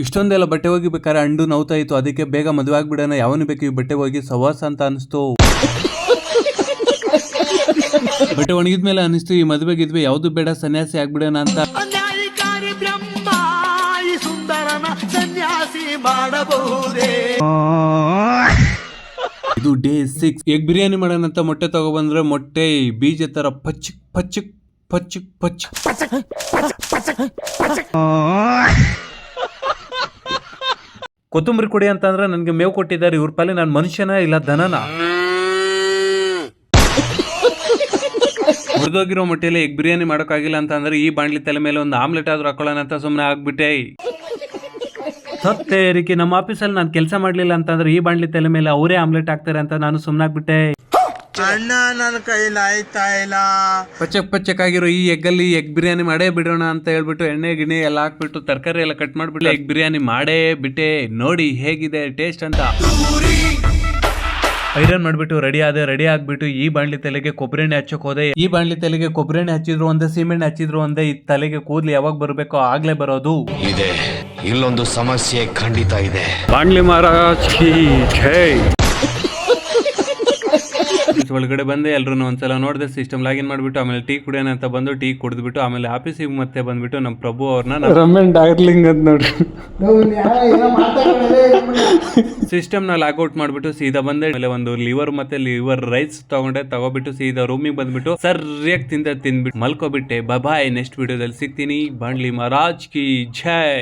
ಇಷ್ಟೊಂದೆಲ್ಲ ಬಟ್ಟೆ ಒಗಿಬೇಕಾದ್ರೆ ಅಂಡು ನೋವ್ತಾ ಇತ್ತು. ಅದಕ್ಕೆ ಬೇಗ ಮದುವೆ ಆಗ್ಬಿಡೋಣ, ಯಾವನು ಬೇಕು ಈ ಬಟ್ಟೆ ಒಗಿ ಸವಾಸ ಅಂತ ಅನಿಸ್ತು. ಬಟ್ಟೆ ಒಣಗಿದ್ಮೇಲೆ ಅನಿಸ್ತು ಈ ಮದುವೆ ಗಿದ್ವೆ ಯಾವ್ದು ಬೇಡ, ಸನ್ಯಾಸಿ ಆಗ್ಬಿಡೋಣ ಅಂತ. ಇದು ಡೇ 6. ಎಗ್ ಬಿರಿಯಾನಿ ಮಾಡೋಣ ಅಂತ ಮೊಟ್ಟೆ ತಗೊಬಂದ್ರೆ ಮೊಟ್ಟೆ ಬೀಜ ತರ ಪಚ್ಚಕ್ ಪಚ್ಚಕ್ ಪಚ್ಚಕ್ ಪಚ್ಚಕ್. ಕೊತ್ತಂಬರಿ ಕೊಡಿ ಅಂತಂದ್ರೆ ನನ್ಗೆ ಮೇವು ಕೊಟ್ಟಿದ್ದಾರೆ. ಇವ್ರ ಪಾಲಿ ನಾನು ಮನುಷ್ಯನ ಇಲ್ಲ ದನನ? ಹುರಿದೋಗಿರೋ ಮೊಟ್ಟೆಯಲ್ಲಿ ಎಗ್ ಬಿರಿಯಾನಿ ಮಾಡೋಕ್ಕಾಗಿಲ್ಲ ಅಂತ ಅಂದ್ರೆ ಈ ಬಾಣ್ಲಿ ತಲೆ ಮೇಲೆ ಒಂದು ಆಮ್ಲೆಟ್ ಆದ್ರೂ ಹಾಕೊಳ್ಳೋಣ ಅಂತ ಸುಮ್ಮನೆ ಆಗ್ಬಿಟ್ಟೆ. ಸತ್ತೆ ಏರಿಕೆ ನಮ್ಮ ಆಫೀಸಲ್ಲಿ ನಾನು ಕೆಲಸ ಮಾಡ್ಲಿಲ್ಲ ಅಂತಂದ್ರೆ ಈ ಬಾಣ್ಲಿ ತಲೆ ಮೇಲೆ ಅವರೇ ಆಮ್ಲೆಟ್ ಹಾಕ್ತಾರೆ ಅಂತ ನಾನು ಸುಮ್ಮನಾಗ್ಬಿಟ್ಟೆ. ಅಣ್ಣ ನನ್ನ ಕೈಲಿ ಆಯ್ತಾ ಇಲ್ಲ. ಪಚ್ಚಕ್ ಆಗಿರೋ ಈ ಎಗ್ಗಲ್ಲಿ ಎಗ್ ಬಿರಿಯಾನಿ ಮಾಡೇ ಬಿಡೋಣ ಅಂತ ಹೇಳ್ಬಿಟ್ಟು ಎಣ್ಣೆ ಗಿಣ್ಣೆ ಎಲ್ಲ ಹಾಕ್ಬಿಟ್ಟು ತರಕಾರಿ ಎಲ್ಲ ಕಟ್ ಮಾಡ್ಬಿಟ್ಟು ಎಗ್ ಬಿರಿಯಾನಿ ಮಾಡೇ ಬಿಟ್ಟೆ. ನೋಡಿ ಹೇಗಿದೆ ಟೇಸ್ಟ್ ಅಂತ. ಐರನ್ ಮಾಡ್ಬಿಟ್ಟು ರೆಡಿ ಆಗ್ಬಿಟ್ಟು ಈ ಬಾಣ್ಲಿ ತಲೆಗೆ ಕೊಬ್ಬರಿ ಎಣ್ಣೆ ಹಚ್ಚಕ್ ಹೋದೆ. ಈ ಬಾಣ್ಲಿ ತಲೆಗೆ ಕೊಬ್ಬರಿ ಎಣ್ಣೆ ಹಚ್ಚಿದ್ರು ಒಂದೇ, ಸೀಮೆಣ್ಣೆ ಹಚ್ಚಿದ್ರು ಒಂದೇ. ಈ ತಲೆಗೆ ಕೂದಲು ಯಾವಾಗ ಬರ್ಬೇಕೋ ಆಗ್ಲೇ ಬರೋದು. ಇದೆ ಇಲ್ಲೊಂದು ಸಮಸ್ಯೆ ಖಂಡಿತ ಇದೆ. ಬಾಣ್ಲಿ ಮಹಾರಾಜ್ ಕಿ ಜೈ. ಒಳಗಡೆ ಬಂದೆ, ಎಲ್ರು ಒಂದ್ಸಲ ನೋಡಿದೆ, ಸಿಸ್ಟಮ್ ಲಾಗಿನ್ ಮಾಡ್ಬಿಟ್ಟು ಆಮೇಲೆ ಟೀ ಕುಡಿಯೋಣ ಅಂತ ಬಂದು ಟೀ ಕುಡಿದ್ಬಿಟ್ಟು ಆಮೇಲೆ ಆಫೀಸಿಗೆ ಮತ್ತೆ ಬಂದ್ಬಿಟ್ಟು ನಮ್ಮ ಪ್ರಭು ಅವ್ರನ್ನ ರಮಣ್ ಡಾರ್ಲಿಂಗ್ ಅಂತ ನೋಡ್ರಿ ಸಿಸ್ಟಮ್ ನ ಲಾಗೌಟ್ ಮಾಡ್ಬಿಟ್ಟು ಸೀದಾ ಬಂದೆ. ಆಮೇಲೆ ಒಂದು ಲಿವರ್ ಮತ್ತೆ ಲಿವರ್ ರೈಸ್ ತಗೊಬಿಟ್ಟು ಸೀದಾ ರೂಮಿಗೆ ಬಂದ್ಬಿಟ್ಟು ಸರಿಯಾಗಿ ತಿಂದ್ಬಿಟ್ಟು ಮಲ್ಕೋಬಿಟ್ಟೆ. ಬಾಯ್, ನೆಕ್ಸ್ಟ್ ವಿಡಿಯೋದಲ್ಲಿ ಸಿಗ್ತೀನಿ. ಬಾಣ್ಲಿ ಮಹಾರಾಜ್ ಕಿ ಜೈ.